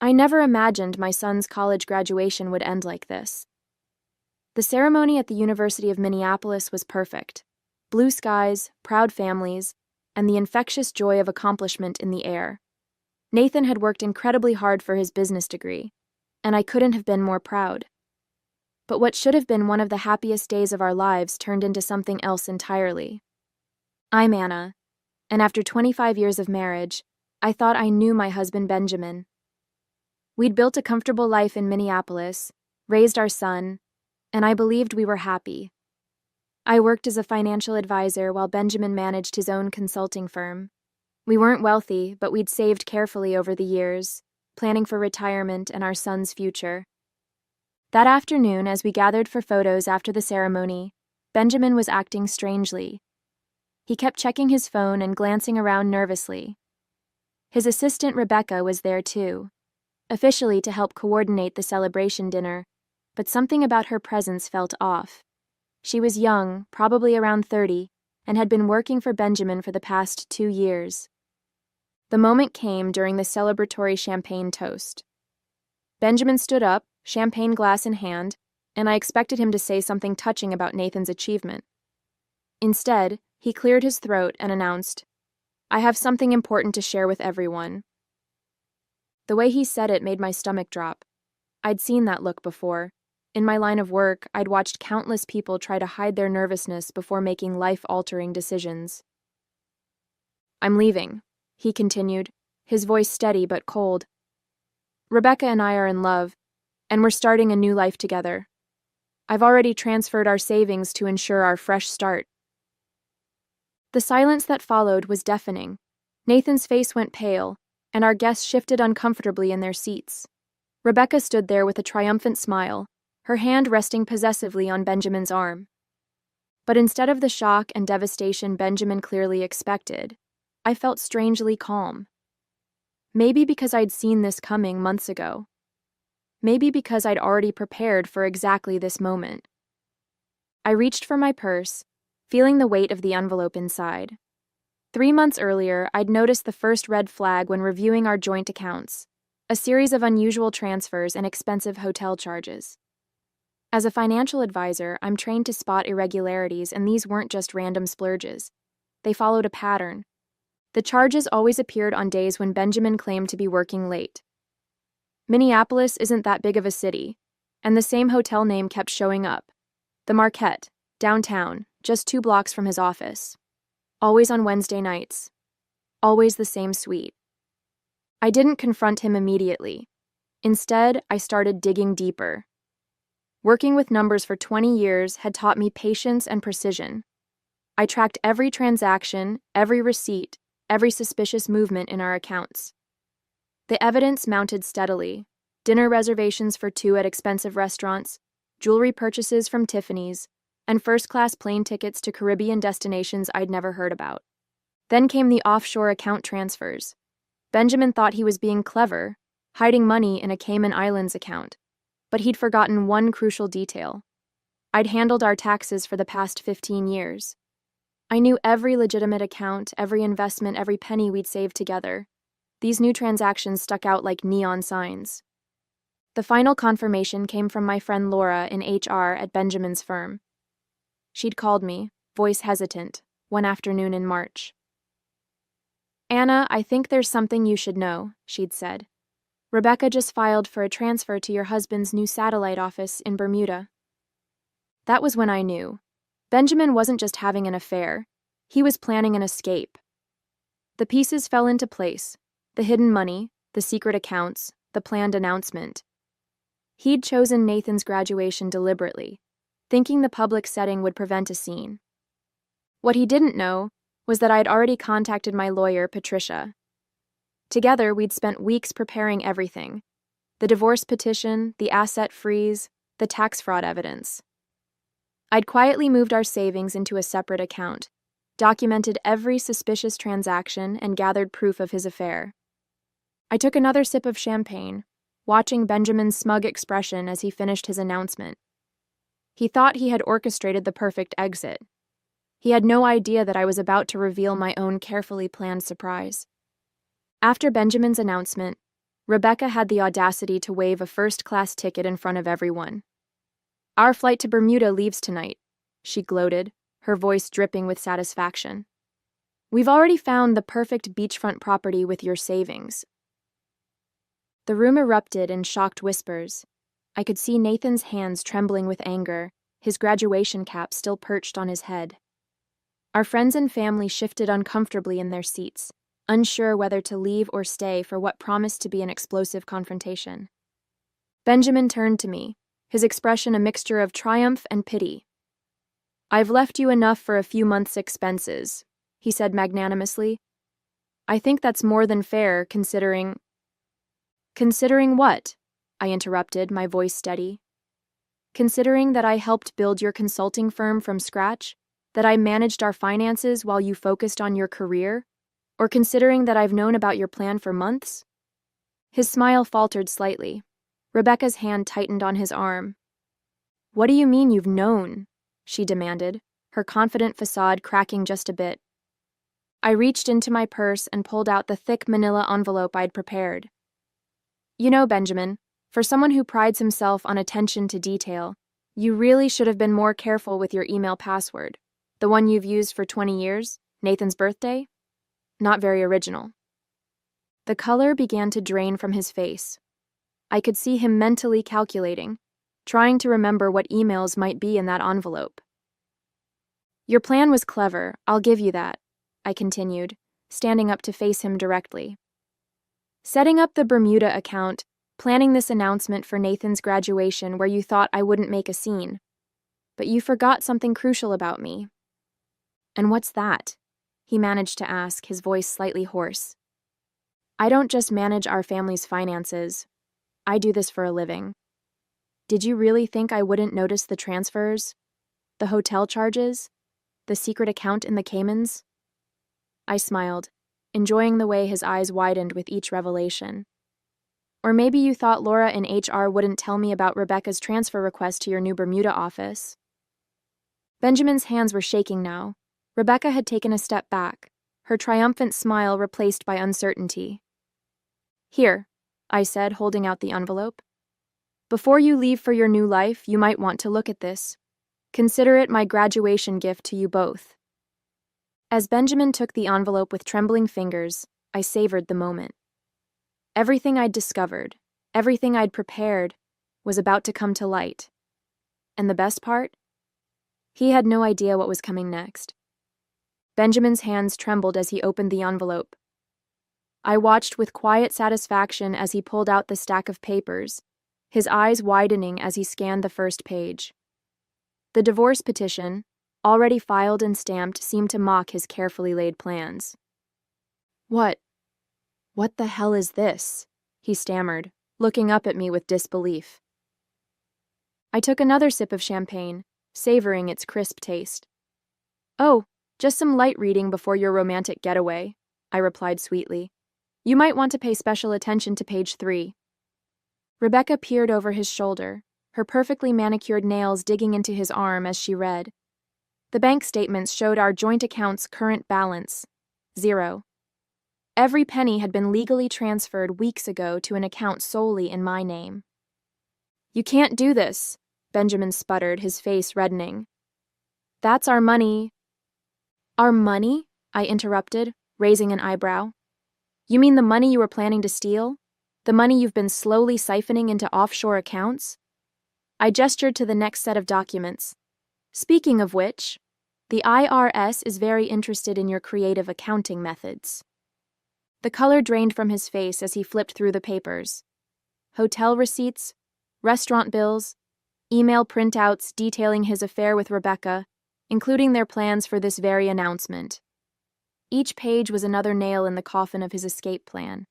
I never imagined my son's college graduation would end like this. The ceremony at the University of Minneapolis was perfect. Blue skies, proud families, and the infectious joy of accomplishment in the air. Nathan had worked incredibly hard for his business degree, and I couldn't have been more proud. But what should have been one of the happiest days of our lives turned into something else entirely. I'm Anna, and after 25 years of marriage, I thought I knew my husband Benjamin. We'd built a comfortable life in Minneapolis, raised our son, and I believed we were happy. I worked as a financial advisor while Benjamin managed his own consulting firm. We weren't wealthy, but we'd saved carefully over the years, planning for retirement and our son's future. That afternoon, as we gathered for photos after the ceremony, Benjamin was acting strangely. He kept checking his phone and glancing around nervously. His assistant Rebecca was there too, officially to help coordinate the celebration dinner, but something about her presence felt off. She was young, probably around 30, and had been working for Benjamin for the past 2 years. The moment came during the celebratory champagne toast. Benjamin stood up, champagne glass in hand, and I expected him to say something touching about Nathan's achievement. Instead, he cleared his throat and announced, "I have something important to share with everyone." The way he said it made my stomach drop. I'd seen that look before. In my line of work, I'd watched countless people try to hide their nervousness before making life-altering decisions. "I'm leaving," he continued, his voice steady but cold. "Rebecca and I are in love, and we're starting a new life together. I've already transferred our savings to ensure our fresh start." The silence that followed was deafening. Nathan's face went pale, and our guests shifted uncomfortably in their seats. Rebecca stood there with a triumphant smile, her hand resting possessively on Benjamin's arm. But instead of the shock and devastation Benjamin clearly expected, I felt strangely calm. Maybe because I'd seen this coming months ago. Maybe because I'd already prepared for exactly this moment. I reached for my purse, feeling the weight of the envelope inside. 3 months earlier, I'd noticed the first red flag when reviewing our joint accounts, a series of unusual transfers and expensive hotel charges. As a financial advisor, I'm trained to spot irregularities, and these weren't just random splurges. They followed a pattern. The charges always appeared on days when Benjamin claimed to be working late. Minneapolis isn't that big of a city, and the same hotel name kept showing up. The Marquette, downtown, just 2 blocks from his office. Always on Wednesday nights. Always the same suite. I didn't confront him immediately. Instead, I started digging deeper. Working with numbers for 20 years had taught me patience and precision. I tracked every transaction, every receipt, every suspicious movement in our accounts. The evidence mounted steadily. Dinner reservations for 2 at expensive restaurants, jewelry purchases from Tiffany's, and first-class plane tickets to Caribbean destinations I'd never heard about. Then came the offshore account transfers. Benjamin thought he was being clever, hiding money in a Cayman Islands account, but he'd forgotten one crucial detail. I'd handled our taxes for the past 15 years. I knew every legitimate account, every investment, every penny we'd saved together. These new transactions stuck out like neon signs. The final confirmation came from my friend Laura in HR at Benjamin's firm. She'd called me, voice hesitant, one afternoon in March. "Anna, I think there's something you should know," she'd said. "Rebecca just filed for a transfer to your husband's new satellite office in Bermuda." That was when I knew. Benjamin wasn't just having an affair. He was planning an escape. The pieces fell into place. The hidden money, the secret accounts, the planned announcement. He'd chosen Nathan's graduation deliberately, thinking the public setting would prevent a scene. What he didn't know was that I'd already contacted my lawyer, Patricia. Together, we'd spent weeks preparing everything: the divorce petition, the asset freeze, the tax fraud evidence. I'd quietly moved our savings into a separate account, documented every suspicious transaction, and gathered proof of his affair. I took another sip of champagne, watching Benjamin's smug expression as he finished his announcement. He thought he had orchestrated the perfect exit. He had no idea that I was about to reveal my own carefully planned surprise. After Benjamin's announcement, Rebecca had the audacity to wave a first-class ticket in front of everyone. "Our flight to Bermuda leaves tonight," she gloated, her voice dripping with satisfaction. "We've already found the perfect beachfront property with your savings." The room erupted in shocked whispers. I could see Nathan's hands trembling with anger, his graduation cap still perched on his head. Our friends and family shifted uncomfortably in their seats, unsure whether to leave or stay for what promised to be an explosive confrontation. Benjamin turned to me, his expression a mixture of triumph and pity. "I've left you enough for a few months' expenses," he said magnanimously. "I think that's more than fair, considering—" "Considering what?" I interrupted, my voice steady. "Considering that I helped build your consulting firm from scratch, that I managed our finances while you focused on your career, or considering that I've known about your plan for months?" His smile faltered slightly. Rebecca's hand tightened on his arm. "What do you mean you've known?" she demanded, her confident facade cracking just a bit. I reached into my purse and pulled out the thick manila envelope I'd prepared. "You know, Benjamin, for someone who prides himself on attention to detail, you really should have been more careful with your email password. The one you've used for 20 years, Nathan's birthday? Not very original." The color began to drain from his face. I could see him mentally calculating, trying to remember what emails might be in that envelope. "Your plan was clever, I'll give you that," I continued, standing up to face him directly. "Setting up the Bermuda account, planning this announcement for Nathan's graduation where you thought I wouldn't make a scene. But you forgot something crucial about me." "And what's that?" he managed to ask, his voice slightly hoarse. "I don't just manage our family's finances. I do this for a living. Did you really think I wouldn't notice the transfers? The hotel charges? The secret account in the Caymans?" I smiled, enjoying the way his eyes widened with each revelation. "Or maybe you thought Laura in HR wouldn't tell me about Rebecca's transfer request to your new Bermuda office." Benjamin's hands were shaking now. Rebecca had taken a step back, her triumphant smile replaced by uncertainty. "Here," I said, holding out the envelope. "Before you leave for your new life, you might want to look at this. Consider it my graduation gift to you both." As Benjamin took the envelope with trembling fingers, I savored the moment. Everything I'd discovered, everything I'd prepared, was about to come to light. And the best part? He had no idea what was coming next. Benjamin's hands trembled as he opened the envelope. I watched with quiet satisfaction as he pulled out the stack of papers, his eyes widening as he scanned the first page. The divorce petition, already filed and stamped, seemed to mock his carefully laid plans. What the hell is this?" he stammered, looking up at me with disbelief. I took another sip of champagne, savoring its crisp taste. "Oh, just some light reading before your romantic getaway," I replied sweetly. "You might want to pay special attention to page 3. Rebecca peered over his shoulder, her perfectly manicured nails digging into his arm as she read. The bank statements showed our joint account's current balance, 0. Every penny had been legally transferred weeks ago to an account solely in my name. "You can't do this," Benjamin sputtered, his face reddening. "That's our money." "Our money?" I interrupted, raising an eyebrow. "You mean the money you were planning to steal? The money you've been slowly siphoning into offshore accounts?" I gestured to the next set of documents. "Speaking of which, the IRS is very interested in your creative accounting methods." The color drained from his face as he flipped through the papers. Hotel receipts, restaurant bills, email printouts detailing his affair with Rebecca, including their plans for this very announcement. Each page was another nail in the coffin of his escape plan.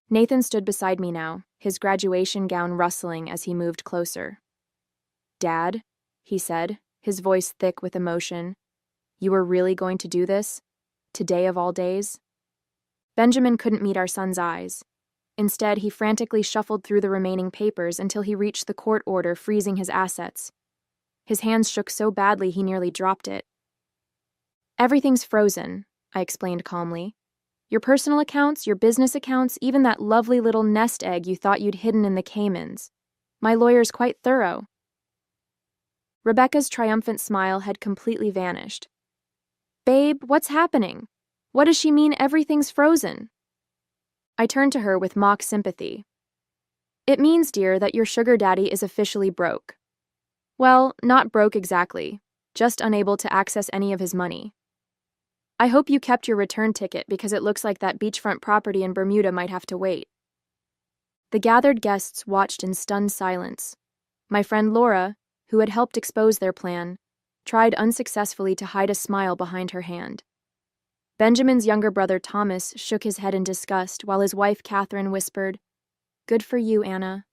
Nathan stood beside me now, his graduation gown rustling as he moved closer. "Dad," he said, his voice thick with emotion, "you were really going to do this? Today of all days?" Benjamin couldn't meet our son's eyes. Instead, he frantically shuffled through the remaining papers until he reached the court order freezing his assets. His hands shook so badly he nearly dropped it. "Everything's frozen," I explained calmly. Your personal accounts, your business accounts, even that lovely little nest egg you thought you'd hidden in the Caymans. My lawyer's quite thorough." Rebecca's triumphant smile had completely vanished. "Babe, what's happening? What does she mean everything's frozen?" I turned to her with mock sympathy. "It means, dear, that your sugar daddy is officially broke. Well, not broke exactly, just unable to access any of his money. I hope you kept your return ticket because it looks like that beachfront property in Bermuda might have to wait." The gathered guests watched in stunned silence. My friend Laura, who had helped expose their plan, tried unsuccessfully to hide a smile behind her hand. Benjamin's younger brother Thomas shook his head in disgust while his wife Catherine whispered, "Good for you, Anna."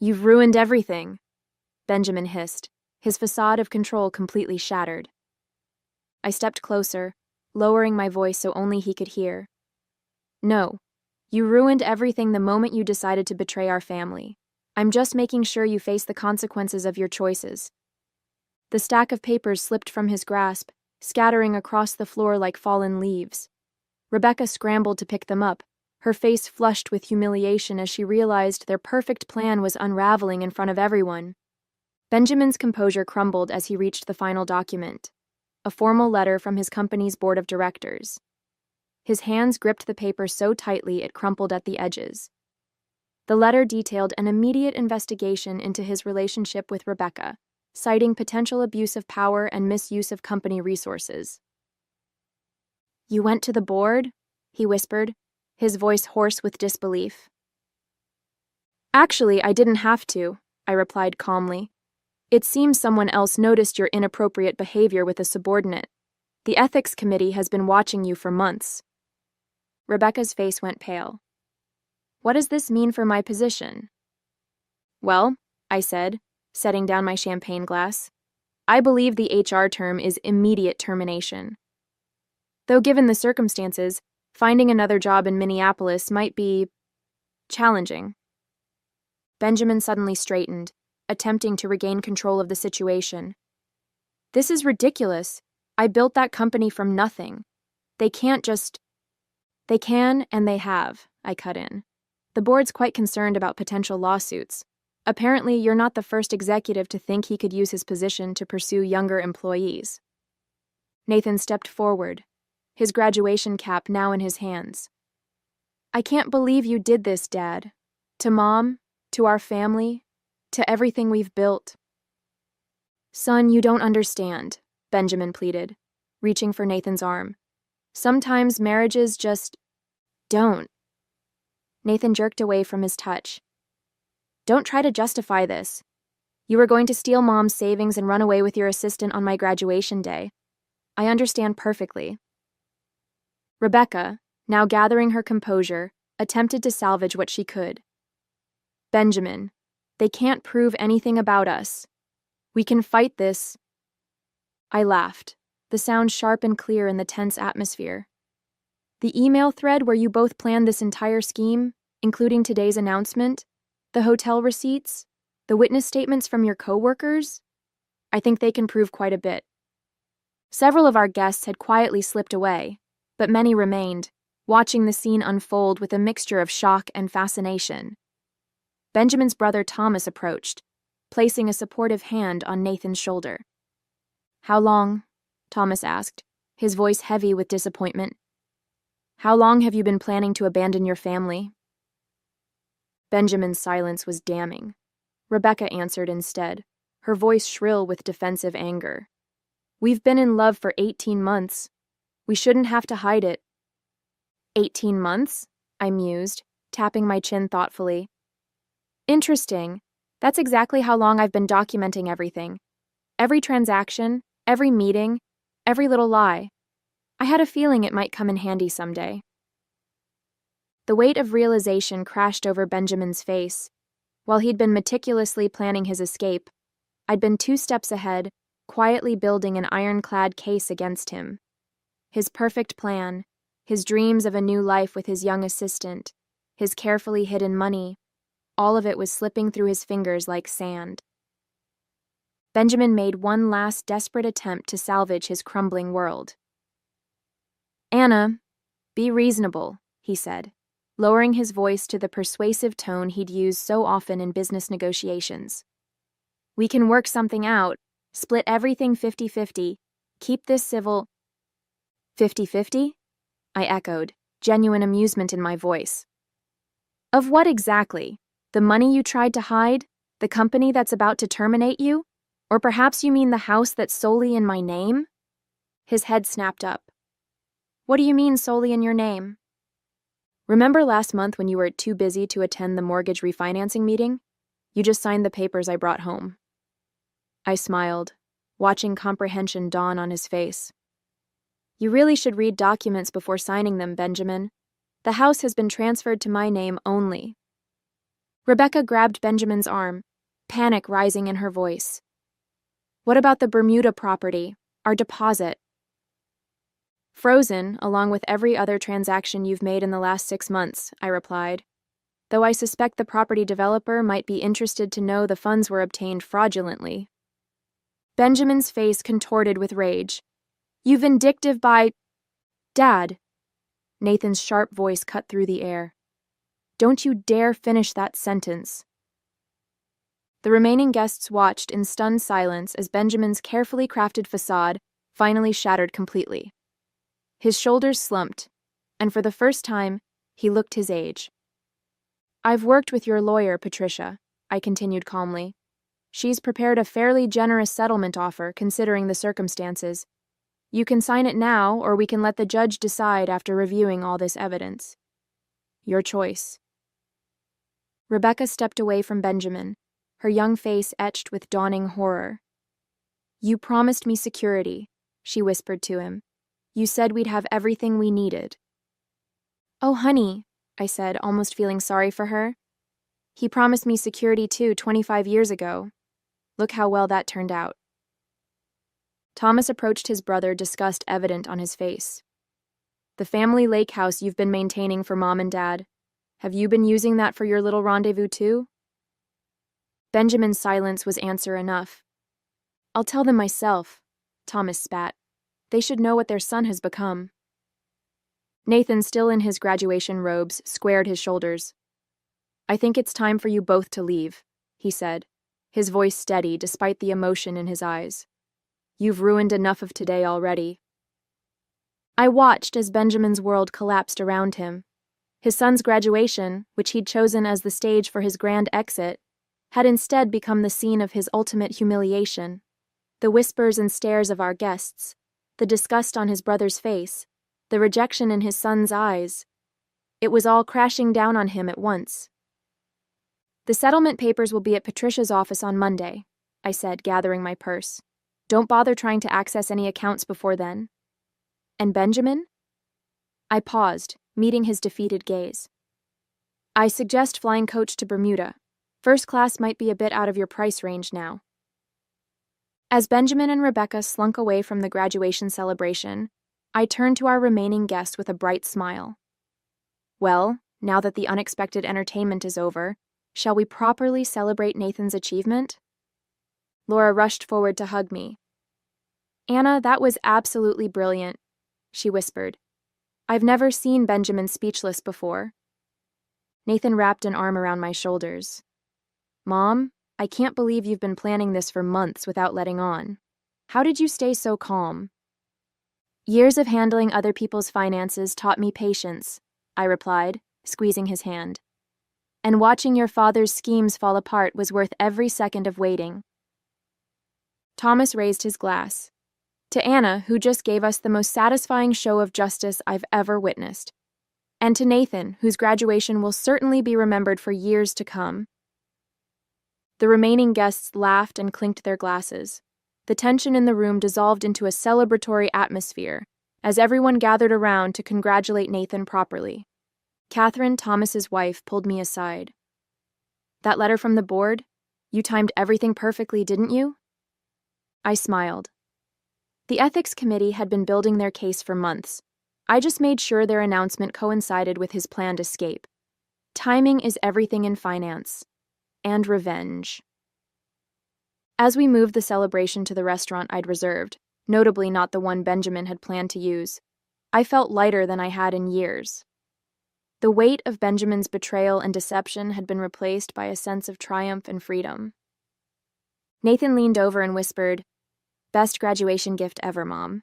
"You've ruined everything," Benjamin hissed, his facade of control completely shattered. I stepped closer, lowering my voice so only he could hear. "No, you ruined everything the moment you decided to betray our family. I'm just making sure you face the consequences of your choices." The stack of papers slipped from his grasp, scattering across the floor like fallen leaves. Rebecca scrambled to pick them up, her face flushed with humiliation as she realized their perfect plan was unraveling in front of everyone. Benjamin's composure crumbled as he reached the final document, a formal letter from his company's board of directors. His hands gripped the paper so tightly it crumpled at the edges. The letter detailed an immediate investigation into his relationship with Rebecca, citing potential abuse of power and misuse of company resources. "You went to the board?" he whispered, his voice hoarse with disbelief. "Actually, I didn't have to," I replied calmly. "It seems someone else noticed your inappropriate behavior with a subordinate. The ethics committee has been watching you for months." Rebecca's face went pale. "What does this mean for my position?" "Well," I said, setting down my champagne glass, "I believe the HR term is immediate termination. Though given the circumstances, finding another job in Minneapolis might be challenging." Benjamin suddenly straightened, attempting to regain control of the situation. "This is ridiculous. I built that company from nothing. They can't just—" "They can, and they have," I cut in. "The board's quite concerned about potential lawsuits. Apparently, you're not the first executive to think he could use his position to pursue younger employees." Nathan stepped forward, his graduation cap now in his hands. "I can't believe you did this, Dad. To Mom, to our family, to everything we've built." "Son, you don't understand," Benjamin pleaded, reaching for Nathan's arm. "Sometimes marriages just don't." Nathan jerked away from his touch. "Don't try to justify this. You were going to steal Mom's savings and run away with your assistant on my graduation day. I understand perfectly." Rebecca, now gathering her composure, attempted to salvage what she could. "Benjamin, they can't prove anything about us. We can fight this." I laughed, the sound sharp and clear in the tense atmosphere. "The email thread where you both planned this entire scheme, including today's announcement, the hotel receipts, the witness statements from your co-workers? I think they can prove quite a bit." Several of our guests had quietly slipped away, but many remained, watching the scene unfold with a mixture of shock and fascination. Benjamin's brother Thomas approached, placing a supportive hand on Nathan's shoulder. "How long?" Thomas asked, his voice heavy with disappointment. "How long have you been planning to abandon your family?" Benjamin's silence was damning. Rebecca answered instead, her voice shrill with defensive anger. "We've been in love for 18 months. We shouldn't have to hide it." 18 months? I mused, tapping my chin thoughtfully. "Interesting. That's exactly how long I've been documenting everything. Every transaction, every meeting, every little lie. I had a feeling it might come in handy someday." The weight of realization crashed over Benjamin's face. While he'd been meticulously planning his escape, I'd been 2 steps ahead, quietly building an ironclad case against him. His perfect plan, his dreams of a new life with his young assistant, his carefully hidden money, all of it was slipping through his fingers like sand. Benjamin made one last desperate attempt to salvage his crumbling world. "Anna," Be reasonable, he said, lowering his voice to the persuasive tone he'd used so often in business negotiations. We can work something out, split everything 50-50, keep this civil. 50-50? I echoed, genuine amusement in my voice. Of what exactly? The money you tried to hide? The company that's about to terminate you? Or perhaps you mean the house that's solely in my name? His head snapped up. What do you mean solely in your name? Remember last month when you were too busy to attend the mortgage refinancing meeting? You just signed the papers I brought home. I smiled, watching comprehension dawn on his face. You really should read documents before signing them, Benjamin. The house has been transferred to my name only. Rebecca grabbed Benjamin's arm, panic rising in her voice. What about the Bermuda property, our deposit? Frozen, along with every other transaction you've made in the last 6 months, I replied, though I suspect the property developer might be interested to know the funds were obtained fraudulently. Benjamin's face contorted with rage. You vindictive Dad! Nathan's sharp voice cut through the air. Don't you dare finish that sentence. The remaining guests watched in stunned silence as Benjamin's carefully crafted facade finally shattered completely. His shoulders slumped, and for the first time, he looked his age. I've worked with your lawyer, Patricia, I continued calmly. She's prepared a fairly generous settlement offer considering the circumstances. You can sign it now, or we can let the judge decide after reviewing all this evidence. Your choice. Rebecca stepped away from Benjamin, her young face etched with dawning horror. You promised me security, she whispered to him. You said we'd have everything we needed. Oh, honey, I said, almost feeling sorry for her. He promised me security too 25 years ago. Look how well that turned out. Thomas approached his brother, disgust evident on his face. The family lake house you've been maintaining for Mom and Dad. Have you been using that for your little rendezvous too? Benjamin's silence was answer enough. I'll tell them myself, Thomas spat. They should know what their son has become. Nathan, still in his graduation robes, squared his shoulders. I think it's time for you both to leave, he said, his voice steady despite the emotion in his eyes. You've ruined enough of today already. I watched as Benjamin's world collapsed around him. His son's graduation, which he'd chosen as the stage for his grand exit, had instead become the scene of his ultimate humiliation. The whispers and stares of our guests, the disgust on his brother's face, the rejection in his son's eyes. It was all crashing down on him at once. The settlement papers will be at Patricia's office on Monday, I said, gathering my purse. Don't bother trying to access any accounts before then. And Benjamin? I paused, meeting his defeated gaze. I suggest flying coach to Bermuda. First class might be a bit out of your price range now. As Benjamin and Rebecca slunk away from the graduation celebration, I turned to our remaining guest with a bright smile. Well, now that the unexpected entertainment is over, shall we properly celebrate Nathan's achievement? Laura rushed forward to hug me. Anna, that was absolutely brilliant, she whispered. I've never seen Benjamin speechless before. Nathan wrapped an arm around my shoulders. Mom, I can't believe you've been planning this for months without letting on. How did you stay so calm? Years of handling other people's finances taught me patience, I replied, squeezing his hand. And watching your father's schemes fall apart was worth every second of waiting. Thomas raised his glass. To Anna, who just gave us the most satisfying show of justice I've ever witnessed. And to Nathan, whose graduation will certainly be remembered for years to come. The remaining guests laughed and clinked their glasses. The tension in the room dissolved into a celebratory atmosphere as everyone gathered around to congratulate Nathan properly. Catherine, Thomas's wife, pulled me aside. That letter from the board? You timed everything perfectly, didn't you? I smiled. The ethics committee had been building their case for months. I just made sure their announcement coincided with his planned escape. Timing is everything in finance. And revenge. As we moved the celebration to the restaurant I'd reserved, notably not the one Benjamin had planned to use, I felt lighter than I had in years. The weight of Benjamin's betrayal and deception had been replaced by a sense of triumph and freedom. Nathan leaned over and whispered, "Best graduation gift ever, Mom."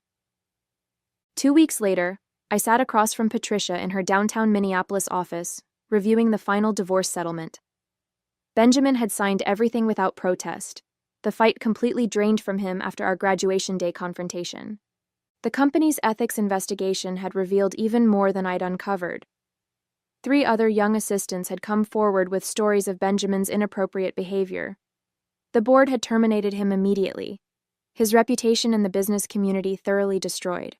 2 weeks later, I sat across from Patricia in her downtown Minneapolis office, reviewing the final divorce settlement. Benjamin had signed everything without protest, the fight completely drained from him after our graduation day confrontation. The company's ethics investigation had revealed even more than I'd uncovered. 3 other young assistants had come forward with stories of Benjamin's inappropriate behavior. The board had terminated him immediately, his reputation in the business community thoroughly destroyed.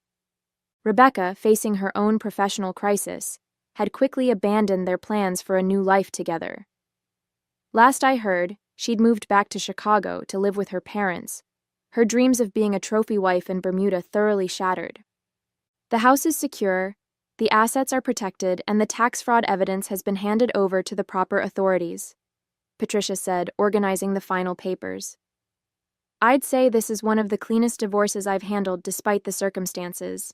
Rebecca, facing her own professional crisis, had quickly abandoned their plans for a new life together. Last I heard, she'd moved back to Chicago to live with her parents, her dreams of being a trophy wife in Bermuda thoroughly shattered. The house is secure, the assets are protected, and the tax fraud evidence has been handed over to the proper authorities, Patricia said, organizing the final papers. I'd say this is one of the cleanest divorces I've handled despite the circumstances.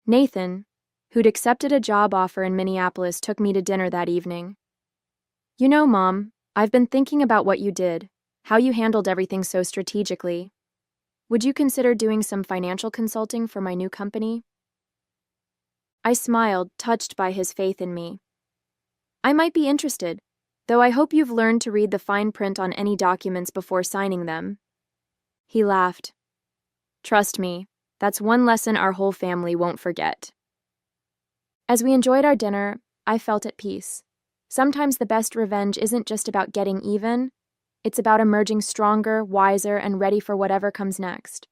Nathan, who'd accepted a job offer in Minneapolis, took me to dinner that evening. "You know, Mom, I've been thinking about what you did, how you handled everything so strategically. Would you consider doing some financial consulting for my new company?" I smiled, touched by his faith in me. "I might be interested, though I hope you've learned to read the fine print on any documents before signing them." He laughed. "Trust me, that's one lesson our whole family won't forget." As we enjoyed our dinner, I felt at peace. Sometimes the best revenge isn't just about getting even, it's about emerging stronger, wiser, and ready for whatever comes next.